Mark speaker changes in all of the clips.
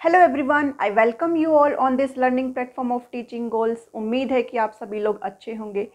Speaker 1: Hello everyone, I welcome you all on this learning platform of teaching goals. उम्मीद है कि आप सभी लोग अच्छे होंगे।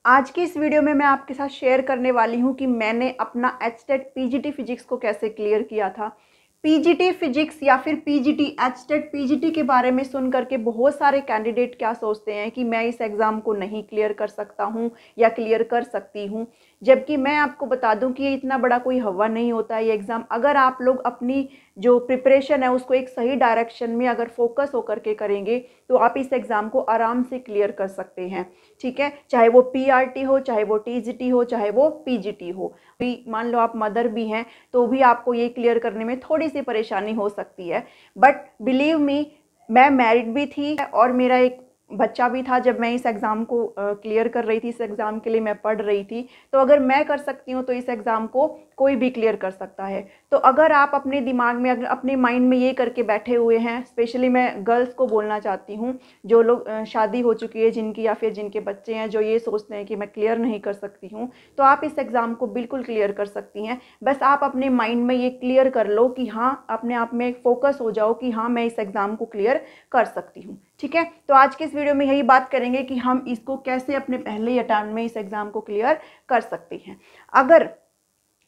Speaker 1: आज की इस वीडियो में मैं आपके साथ शेयर करने वाली हूं कि मैंने अपना एचटेट पीजीटी फिजिक्स को कैसे क्लियर किया था। पीजीटी फिजिक्स या फिर पीजीटी एचटेट पीजीटी के बारे में सुन करके बहुत सारे कैंडिडेट क्या सोचते हैं कि मैं इस एग्ज़ाम को नहीं क्लियर कर सकता हूं या क्लियर कर सकती हूं, जबकि मैं आपको बता दूं कि ये इतना बड़ा कोई हवा नहीं होता है ये एग्ज़ाम। अगर आप लोग अपनी जो प्रिपरेशन है उसको एक सही डायरेक्शन में अगर फोकस होकर के करेंगे तो आप इस एग्ज़ाम को आराम से क्लियर कर सकते हैं। ठीक है, चाहे वो पीआरटी हो, चाहे वो टीजीटी हो, चाहे वो पीजीटी हो। भी मान लो आप मदर भी हैं तो भी आपको ये क्लियर करने में थोड़ी सी परेशानी हो सकती है, बट बिलीव मी, मैं मैरिड भी थी और मेरा एक बच्चा भी था जब मैं इस एग्ज़ाम को क्लियर कर रही थी। इस एग्ज़ाम के लिए मैं पढ़ रही थी, तो अगर मैं कर सकती हूँ तो इस एग्ज़ाम को कोई भी क्लियर कर सकता है। तो अगर आप अपने दिमाग में, अगर अपने माइंड में ये करके बैठे हुए हैं, स्पेशली मैं गर्ल्स को बोलना चाहती हूँ जो लोग शादी हो चुकी है जिनकी, या फिर जिनके बच्चे हैं जो ये सोचते हैं कि मैं क्लियर नहीं कर सकती हूँ, तो आप इस एग्ज़ाम को बिल्कुल क्लियर कर सकती हैं। बस आप अपने माइंड में ये क्लियर कर लो कि हाँ, अपने आप में फोकस हो जाओ कि हाँ, मैं इस एग्ज़ाम को क्लियर कर सकती हूँ। ठीक है, तो आज के इस वीडियो में यही बात करेंगे कि हम इसको कैसे अपने पहले अटेम्प्ट में इस एग्ज़ाम को क्लियर कर सकते हैं। अगर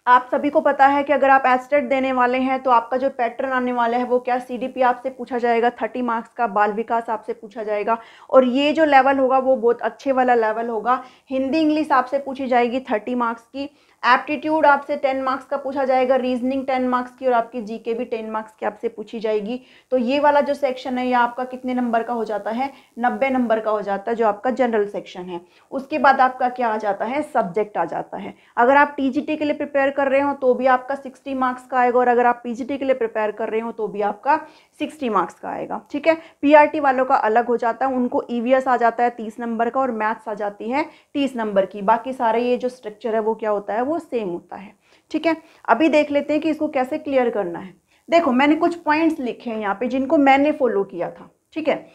Speaker 1: आप सभी को पता है कि अगर आप एचटेट देने वाले हैं तो आपका जो पैटर्न आने वाला है वो क्या, सीडीपी आपसे पूछा जाएगा 30 मार्क्स का, बाल विकास आपसे पूछा जाएगा और ये जो लेवल होगा वो बहुत अच्छे वाला लेवल होगा। हिंदी इंग्लिश आपसे पूछी जाएगी 30 मार्क्स की, एप्टीट्यूड आपसे 10 मार्क्स का पूछा जाएगा, रीजनिंग 10 मार्क्स की और आपकी जीके भी 10 मार्क्स की आपसे पूछी जाएगी। तो ये वाला जो सेक्शन है ये आपका कितने नंबर का हो जाता है, 90 नंबर का हो जाता है, जो आपका जनरल सेक्शन है। उसके बाद आपका क्या आ जाता है, सब्जेक्ट आ जाता है। अगर आप टीजीटी के लिए प्रिपेयर कर रहे हो तो भी आपका 60 मार्क्स का आएगा और अगर आप पीजीटी के लिए प्रिपेयर कर रहे हो तो भी आपका 60 मार्क्स का आएगा। ठीक है, पीआरटी वालों का अलग हो जाता है, उनको ईवीएस आ जाता है 30 नंबर का और मैथ्स आ जाती है 30 नंबर की। बाकी सारे ये जो स्ट्रक्चर है वो क्या होता है, वो सेम होता है। ठीक है, अभी देख लेते हैं कि इसको कैसे क्लियर करना है। देखो, मैंने कुछ पॉइंट्स लिखे हैं यहाँ पे जिनको मैंने फॉलो किया था। ठीक है,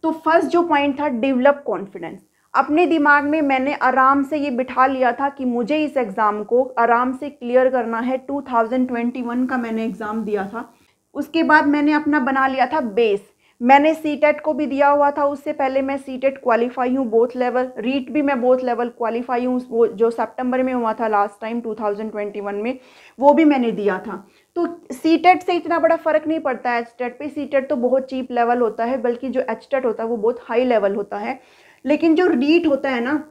Speaker 1: तो फर्स्ट जो पॉइंट था, डेवलप कॉन्फिडेंस। अपने दिमाग में मैंने आराम से ये बिठा लिया था कि मुझे इस एग्ज़ाम को आराम से क्लियर करना है। 2021 का मैंने एग्ज़ाम दिया था। उसके बाद मैंने अपना बना लिया था बेस। मैंने सीटेट को भी दिया हुआ था, उससे पहले मैं सीटेट क्वालिफाई हूँ बोथ लेवल, रीट भी मैं बोथ लेवल क्वालिफाई हूँ। वो जो सितंबर में हुआ था लास्ट टाइम 2021 में, वो भी मैंने दिया था। तो सीटेट से इतना बड़ा फ़र्क नहीं पड़ता है एचटेट पे। सीटेट तो बहुत चीप लेवल होता है, बल्कि जो एचटेट होता है वो बहुत हाई लेवल होता है। लेकिन जो रीट होता है ना,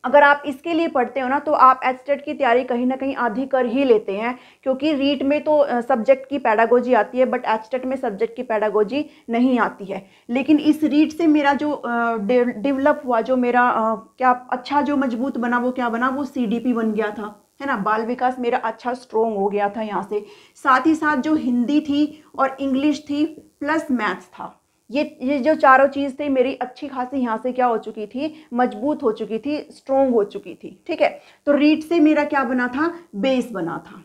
Speaker 1: अगर आप इसके लिए पढ़ते हो ना तो आप एचटेट की तैयारी कहीं ना कहीं आधी कर ही लेते हैं, क्योंकि रीट में तो सब्जेक्ट की पैडागोजी आती है बट एचटेट में सब्जेक्ट की पैडागोजी नहीं आती है। लेकिन इस रीट से मेरा जो डेवलप हुआ, जो मेरा क्या अच्छा जो मजबूत बना, वो क्या बना, वो सीडीपी बन गया था, है ना। बाल विकास मेरा अच्छा स्ट्रोंग हो गया था यहाँ से। साथ ही साथ जो हिंदी थी और इंग्लिश थी प्लस मैथ्स था, ये जो चारों चीज़ थी मेरी अच्छी खासी यहाँ से क्या हो चुकी थी, मजबूत हो चुकी थी, स्ट्रोंग हो चुकी थी। ठीक है, तो रीट से मेरा क्या बना था, बेस बना था।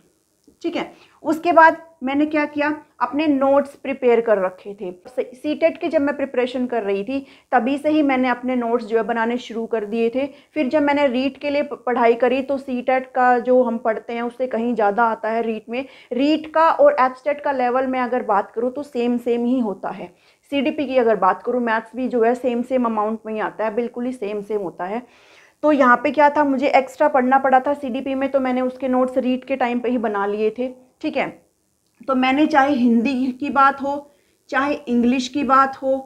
Speaker 1: ठीक है, उसके बाद मैंने क्या किया, अपने नोट्स प्रिपेयर कर रखे थे। सीटेट की जब मैं प्रिपरेशन कर रही थी तभी से ही मैंने अपने नोट्स जो है बनाने शुरू कर दिए थे। फिर जब मैंने रीट के लिए पढ़ाई करी तो सीटेट का जो हम पढ़ते हैं उससे कहीं ज़्यादा आता है रीट में। रीट का और एचटेट का लेवल में अगर बात करूँ तो सेम सेम ही होता है। सीडीपी की अगर बात करूँ, मैथ्स भी जो है सेम सेम अमाउंट में ही आता है, बिल्कुल ही सेम सेम होता है। तो यहाँ पे क्या था, मुझे एक्स्ट्रा पढ़ना पड़ा था सीडीपी में, तो मैंने उसके नोट्स रीड के टाइम पे ही बना लिए थे। ठीक है, तो मैंने चाहे हिंदी की बात हो, चाहे इंग्लिश की बात हो,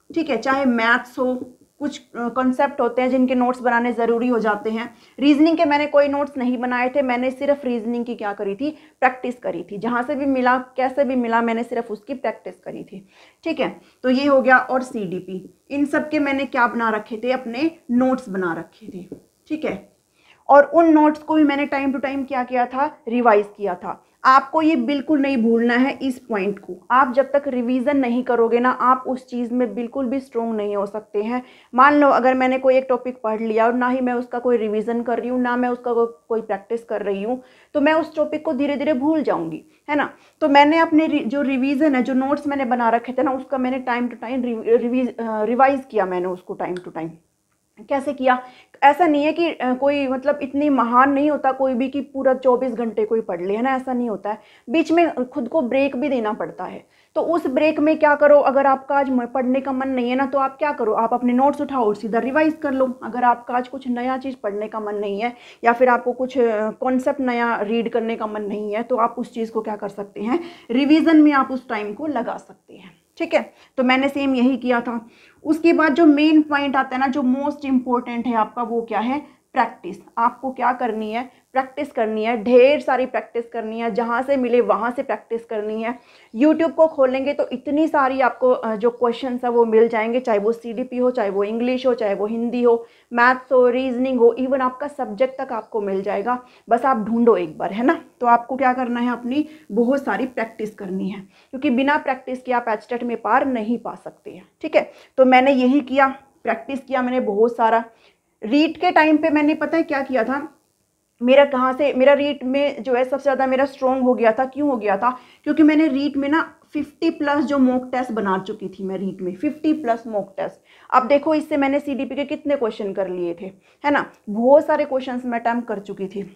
Speaker 1: ठीक है, चाहे मैथ्स हो, कुछ कॉन्सेप्ट होते हैं जिनके नोट्स बनाने ज़रूरी हो जाते हैं। रीजनिंग के मैंने कोई नोट्स नहीं बनाए थे, मैंने सिर्फ रीजनिंग की क्या करी थी, प्रैक्टिस करी थी। जहाँ से भी मिला, कैसे भी मिला, मैंने सिर्फ उसकी प्रैक्टिस करी थी। ठीक है, तो ये हो गया। और सीडीपी, इन सब के मैंने क्या बना रखे थे, अपने नोट्स बना रखे थे। ठीक है, और उन नोट्स को भी मैंने टाइम टू टाइम क्या किया था, रिवाइज किया था। आपको ये बिल्कुल नहीं भूलना है इस पॉइंट को। आप जब तक रिवीजन नहीं करोगे ना, आप उस चीज़ में बिल्कुल भी स्ट्रोंग नहीं हो सकते हैं। मान लो अगर मैंने कोई एक टॉपिक पढ़ लिया और ना ही मैं उसका कोई रिवीजन कर रही हूँ, ना मैं उसका कोई प्रैक्टिस कर रही हूँ, तो मैं उस टॉपिक को धीरे धीरे भूल जाऊँगी, है ना। तो मैंने अपने जो रिवीजन है, जो नोट्स मैंने बना रखे थे ना, उसका मैंने टाइम टू टाइम रिवाइज किया मैंने उसको टाइम टू टाइम। कैसे किया, ऐसा नहीं है कि कोई मतलब इतनी महान नहीं होता कोई भी कि पूरा 24 घंटे कोई पढ़ ले, है ना, ऐसा नहीं होता है। बीच में खुद को ब्रेक भी देना पड़ता है। तो उस ब्रेक में क्या करो, अगर आपका आज पढ़ने का मन नहीं है ना, तो आप क्या करो, आप अपने नोट्स उठाओ और सीधा रिवाइज कर लो। अगर आपका आज कुछ नया चीज़ पढ़ने का मन नहीं है या फिर आपको कुछ कॉन्सेप्ट नया रीड करने का मन नहीं है, तो आप उस चीज़ को क्या कर सकते हैं, रिवीजन में आप उस टाइम को लगा सकते हैं। ठीक है, तो मैंने सेम यही किया था। उसके बाद जो मेन पॉइंट आता है ना, जो मोस्ट इंपॉर्टेंट है आपका, वो क्या है, प्रैक्टिस। आपको क्या करनी है, प्रैक्टिस करनी है, ढेर सारी प्रैक्टिस करनी है, जहाँ से मिले वहाँ से प्रैक्टिस करनी है। यूट्यूब को खोलेंगे तो इतनी सारी आपको जो क्वेश्चंस है वो मिल जाएंगे, चाहे वो सीडीपी हो, चाहे वो इंग्लिश हो, चाहे वो हिंदी हो, मैथ्स हो, रीजनिंग हो, इवन आपका सब्जेक्ट तक आपको मिल जाएगा। बस आप ढूंढो एक बार, है ना। तो आपको क्या करना है, अपनी बहुत सारी प्रैक्टिस करनी है, क्योंकि बिना प्रैक्टिस के आप एचटेट में पार नहीं पा सकते हैं। ठीक है, तो मैंने यही किया, प्रैक्टिस किया मैंने बहुत सारा। रीड के टाइम पे मैंने पता है क्या किया था, मेरा कहाँ से, मेरा रीड में जो है सबसे ज़्यादा मेरा स्ट्रॉन्ग हो गया था। क्यों हो गया था, क्योंकि मैंने रीड में ना 50+ जो मॉक टेस्ट बना चुकी थी मैं रीड में, 50+ मॉक टेस्ट। अब देखो इससे मैंने सीडीपी के कितने क्वेश्चन कर लिए थे, है ना, बहुत सारे क्वेश्चंस मैं अटेम्प्ट कर चुकी थी।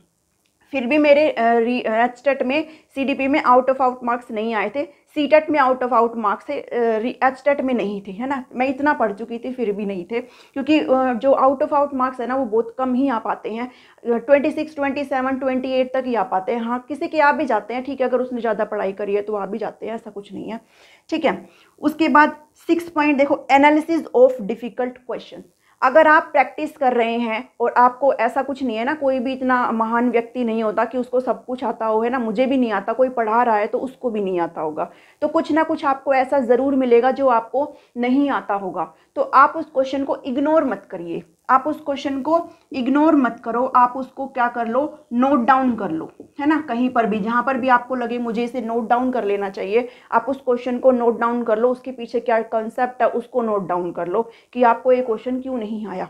Speaker 1: फिर भी मेरे एचटेट में, सीडीपी में आउट ऑफ आउट मार्क्स नहीं आए थे, सीटेट में आउट ऑफ आउट मार्क्स थे, एचटेट में नहीं थे, है ना। मैं इतना पढ़ चुकी थी फिर भी नहीं थे, क्योंकि जो आउट ऑफ आउट मार्क्स है ना वो बहुत कम ही आ पाते हैं, 26, 27, 28 तक ही आ पाते हैं। हाँ, किसी के आ भी जाते हैं, ठीक है, अगर उसने ज़्यादा पढ़ाई करी है तो आ भी जाते हैं, ऐसा कुछ नहीं है। ठीक है, उसके बाद 6 पॉइंट देखो, एनालिसिस ऑफ डिफिकल्ट क्वेश्चन। अगर आप प्रैक्टिस कर रहे हैं और आपको ऐसा कुछ नहीं है ना, कोई भी इतना महान व्यक्ति नहीं होता कि उसको सब कुछ आता हो, है ना, मुझे भी नहीं आता, कोई पढ़ा रहा है तो उसको भी नहीं आता होगा, तो कुछ ना कुछ आपको ऐसा ज़रूर मिलेगा जो आपको नहीं आता होगा। तो आप उस क्वेश्चन को इग्नोर मत करिए, आप उस क्वेश्चन को इग्नोर मत करो, आप उसको क्या कर लो, नोट डाउन कर लो, है ना। कहीं पर भी, जहाँ पर भी आपको लगे मुझे इसे नोट डाउन कर लेना चाहिए, आप उस क्वेश्चन को नोट डाउन कर लो, उसके पीछे क्या कॉन्सेप्ट है उसको नोट डाउन कर लो कि आपको ये क्वेश्चन क्यों नहीं आया।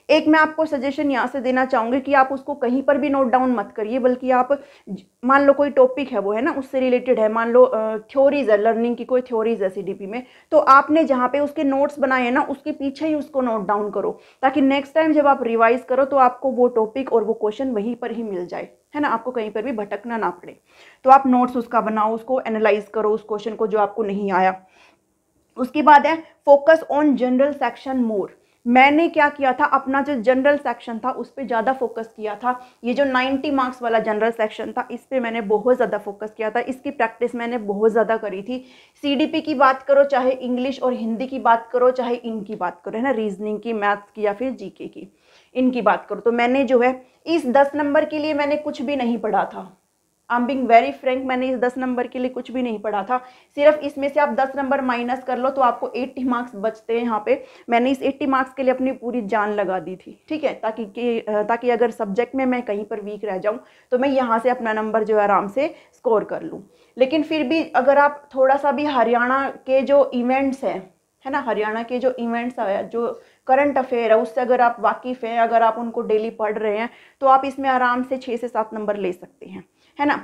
Speaker 1: एक मैं आपको सजेशन यहाँ से देना चाहूँगी कि आप उसको कहीं पर भी नोट डाउन मत करिए, बल्कि आप मान लो कोई टॉपिक है वो, है ना, उससे रिलेटेड है, मान लो थ्योरीज है, लर्निंग की कोई थ्योरीज है सीडीपी में, तो आपने जहाँ पे उसके नोट्स बनाए हैं ना उसके पीछे ही उसको नोट डाउन करो, ताकि नेक्स्ट टाइम जब आप रिवाइज करो तो आपको वो टॉपिक और वो क्वेश्चन वहीं पर ही मिल जाए, है ना, आपको कहीं पर भी भटकना ना पड़े। तो आप नोट्स उसका बनाओ, उसको एनालाइज करो उस क्वेश्चन को जो आपको नहीं आया। उसके बाद है फोकस ऑन जनरल सेक्शन मोर। मैंने क्या किया था, अपना जो जनरल सेक्शन था उस पर ज़्यादा फोकस किया था। ये जो 90 मार्क्स वाला जनरल सेक्शन था इस पर मैंने बहुत ज़्यादा फोकस किया था, इसकी प्रैक्टिस मैंने बहुत ज़्यादा करी थी। सीडीपी की बात करो, चाहे इंग्लिश और हिंदी की बात करो, चाहे इनकी बात करो, है ना, रीजनिंग की, मैथ्स की या फिर जीके की, इनकी बात करो, तो मैंने जो है इस 10 नंबर के लिए मैंने कुछ भी नहीं पढ़ा था। I am being very Frank, मैंने इस 10 नंबर के लिए कुछ भी नहीं पढ़ा था। सिर्फ इसमें से आप 10 नंबर माइनस कर लो तो आपको 80 मार्क्स बचते हैं। यहाँ पे मैंने इस 80 मार्क्स के लिए अपनी पूरी जान लगा दी थी, ठीक है, ताकि अगर सब्जेक्ट में मैं कहीं पर वीक रह जाऊँ तो मैं यहाँ से अपना नंबर जो है आराम से स्कोर कर लूँ। लेकिन फिर भी अगर आप थोड़ा सा भी हरियाणा के जो इवेंट्स हैं, है ना, हरियाणा के जो इवेंट्स है, जो करंट अफेयर है, उससे अगर आप वाकिफ़ हैं, अगर आप उनको डेली पढ़ रहे हैं, तो आप इसमें आराम से 6 से 7 नंबर ले सकते हैं, है ना।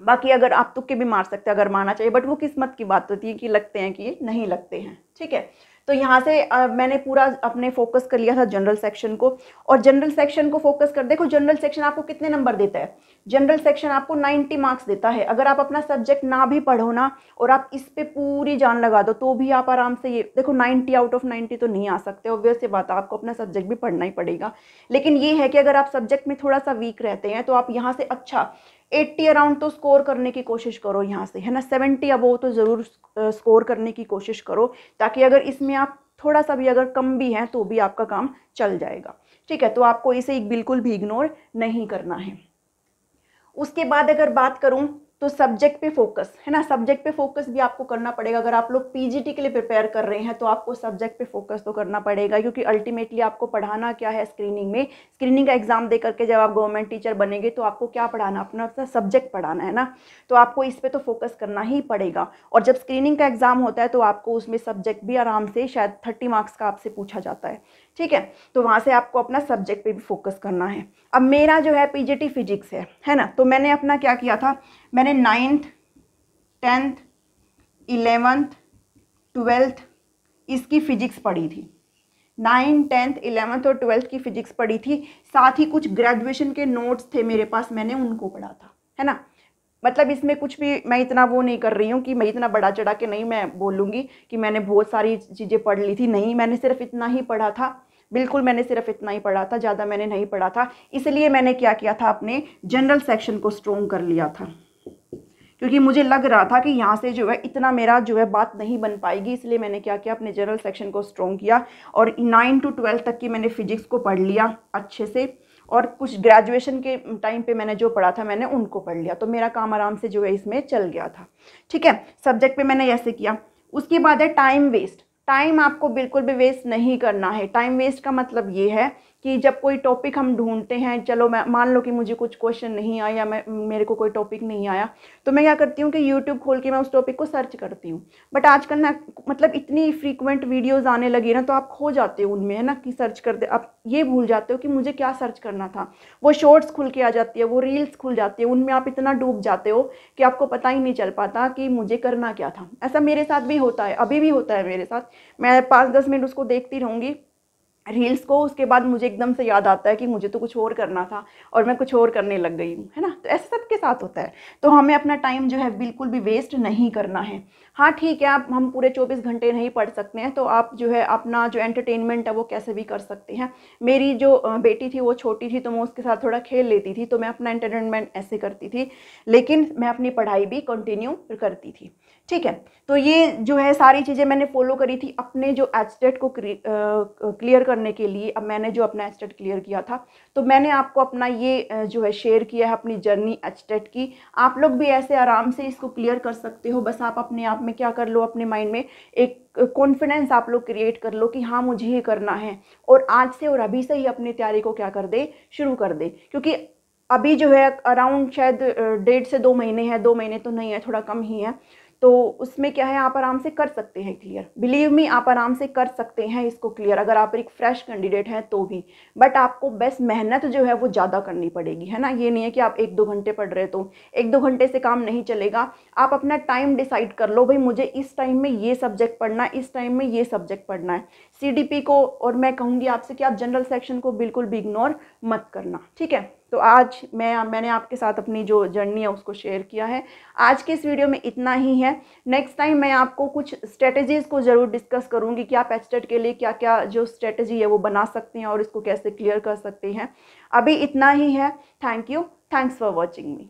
Speaker 1: बाकी अगर आप तुक्के भी मार सकते हैं अगर मारना चाहिए, बट वो किस्मत की बात होती है कि लगते हैं कि ये नहीं लगते हैं, ठीक है। तो यहाँ से मैंने पूरा अपने फोकस कर लिया था जनरल सेक्शन को, और जनरल सेक्शन को फोकस कर, देखो जनरल सेक्शन आपको कितने नंबर देता है, जनरल सेक्शन आपको 90 मार्क्स देता है। अगर आप अपना सब्जेक्ट ना भी पढ़ो ना और आप इस पे पूरी जान लगा दो तो भी आप आराम से, ये देखो 90 आउट ऑफ 90 तो नहीं आ सकते, ऑब्वियस सी बात है, आपको अपना सब्जेक्ट भी पढ़ना ही पड़ेगा। लेकिन ये है कि अगर आप सब्जेक्ट में थोड़ा सा वीक रहते हैं तो आप यहाँ से अच्छा 80 अराउंड तो स्कोर करने की कोशिश करो यहाँ से, है ना, 70 अबोव तो ज़रूर स्कोर करने की कोशिश करो, ताकि अगर इसमें आप थोड़ा सा भी अगर कम भी हैं तो भी आपका काम चल जाएगा, ठीक है। तो आपको इसे बिल्कुल भी इग्नोर नहीं करना है। उसके बाद अगर बात करूं तो सब्जेक्ट पे फोकस, है ना, सब्जेक्ट पे फोकस भी आपको करना पड़ेगा। अगर आप लोग पीजीटी के लिए प्रिपेयर कर रहे हैं तो आपको सब्जेक्ट पे फोकस तो करना पड़ेगा, क्योंकि अल्टीमेटली आपको पढ़ाना क्या है, स्क्रीनिंग में, स्क्रीनिंग का एग्जाम दे करके जब आप गवर्नमेंट टीचर बनेंगे तो आपको क्या पढ़ाना, अपना सब्जेक्ट पढ़ाना है ना, तो आपको इस पर तो फोकस करना ही पड़ेगा। और जब स्क्रीनिंग का एग्जाम होता है तो आपको उसमें सब्जेक्ट भी आराम से शायद 30 मार्क्स का आपसे पूछा जाता है, ठीक है। तो वहाँ से आपको अपना सब्जेक्ट पे भी फोकस करना है। अब मेरा जो है पीजीटी फिजिक्स है ना, तो मैंने अपना क्या किया था, मैंने 9th 10th 11th 12th इसकी फिजिक्स पढ़ी थी, 9th 10th 11th और 12th की फिजिक्स पढ़ी थी। साथ ही कुछ ग्रेजुएशन के नोट्स थे मेरे पास, मैंने उनको पढ़ा था, है ना। मतलब इसमें कुछ भी मैं इतना वो नहीं कर रही हूँ कि मैं इतना बड़ा चढ़ा के नहीं मैं बोलूँगी कि मैंने बहुत सारी चीज़ें पढ़ ली थी। नहीं, मैंने सिर्फ इतना ही पढ़ा था, बिल्कुल मैंने सिर्फ इतना ही पढ़ा था, ज़्यादा मैंने नहीं पढ़ा था। इसलिए मैंने क्या किया था, अपने जनरल सेक्शन को स्ट्रॉन्ग कर लिया था, क्योंकि मुझे लग रहा था कि यहाँ से जो है इतना मेरा जो है बात नहीं बन पाएगी। इसलिए मैंने क्या किया, अपने जनरल सेक्शन को स्ट्रॉन्ग किया और 9 to 12 तक की मैंने फिजिक्स को पढ़ लिया अच्छे से, और कुछ ग्रेजुएशन के टाइम पे मैंने जो पढ़ा था मैंने उनको पढ़ लिया, तो मेरा काम आराम से जो है इसमें चल गया था। ठीक है, सब्जेक्ट पे मैंने ऐसे किया। उसके बाद है टाइम वेस्ट। टाइम आपको बिल्कुल भी वेस्ट नहीं करना है। टाइम वेस्ट का मतलब ये है कि जब कोई टॉपिक हम ढूंढते हैं, चलो मैं मान लो कि मुझे कुछ क्वेश्चन नहीं आया, मेरे को कोई टॉपिक नहीं आया, तो मैं क्या करती हूँ कि यूट्यूब खोल के मैं उस टॉपिक को सर्च करती हूँ। बट आजकल ना मतलब इतनी फ्रीक्वेंट वीडियोस आने लगी ना, तो आप खो जाते हो उनमें, है ना, कि सर्च करते आप ये भूल जाते हो कि मुझे क्या सर्च करना था। वो शॉर्ट्स खुल के आ जाती है, वो रील्स खुल जाती है, उनमें आप इतना डूब जाते हो कि आपको पता ही नहीं चल पाता कि मुझे करना क्या था। ऐसा मेरे साथ भी होता है, अभी भी होता है मेरे साथ। मैं 5-10 मिनट उसको देखती रहूँगी रील्स को, उसके बाद मुझे एकदम से याद आता है कि मुझे तो कुछ और करना था और मैं कुछ और करने लग गई हूँ, है ना। तो ऐसा सबके साथ होता है। तो हमें अपना टाइम जो है बिल्कुल भी वेस्ट नहीं करना है। हाँ ठीक है, आप हम पूरे 24 घंटे नहीं पढ़ सकते हैं, तो आप जो है अपना जो एंटरटेनमेंट है वो कैसे भी कर सकते हैं। मेरी जो बेटी थी वो छोटी थी, तो मैं उसके साथ थोड़ा खेल लेती थी, तो मैं अपना एंटरटेनमेंट ऐसे करती थी, लेकिन मैं अपनी पढ़ाई भी कंटिन्यू करती थी। ठीक है, तो ये जो है सारी चीज़ें मैंने फॉलो करी थी अपने जो एचटेट को क्लियर करने के लिए। अब मैंने जो अपना एचटेट क्लियर किया था, तो मैंने आपको अपना ये जो है शेयर किया है अपनी जर्नी एचटेट की। आप लोग भी ऐसे आराम से इसको क्लियर कर सकते हो। बस आप अपने आप में क्या कर लो, अपने माइंड में एक कॉन्फिडेंस आप लोग क्रिएट कर लो कि हाँ मुझे ये करना है, और आज से और अभी से ही अपनी तैयारी को क्या कर दे, शुरू कर दे। क्योंकि अभी जो है अराउंड शायद 1.5 से 2 महीने हैं, 2 महीने तो नहीं है, थोड़ा कम ही है। तो उसमें क्या है, आप आराम से कर सकते हैं क्लियर। बिलीव मी, आप आराम से कर सकते हैं इसको क्लियर, अगर आप एक फ्रेश कैंडिडेट हैं तो भी। बट आपको बस मेहनत जो है वो ज़्यादा करनी पड़ेगी, है ना। ये नहीं है कि आप 1-2 घंटे पढ़ रहे, तो 1-2 घंटे से काम नहीं चलेगा। आप अपना टाइम डिसाइड कर लो, भाई मुझे इस टाइम में ये सब्जेक्ट पढ़ना है, इस टाइम में ये सब्जेक्ट पढ़ना है। सीडीपी को, और मैं कहूँगी आपसे कि आप जनरल सेक्शन को बिल्कुल भी इग्नोर मत करना। ठीक है, तो आज मैंने आपके साथ अपनी जो जर्नी है उसको शेयर किया है। आज के इस वीडियो में इतना ही है। नेक्स्ट टाइम मैं आपको कुछ स्ट्रेटजीज़ को ज़रूर डिस्कस करूँगी कि आप एचटेट के लिए क्या क्या जो स्ट्रेटजी है वो बना सकते हैं और इसको कैसे क्लियर कर सकते हैं। अभी इतना ही है। Thank you, thanks for watching me.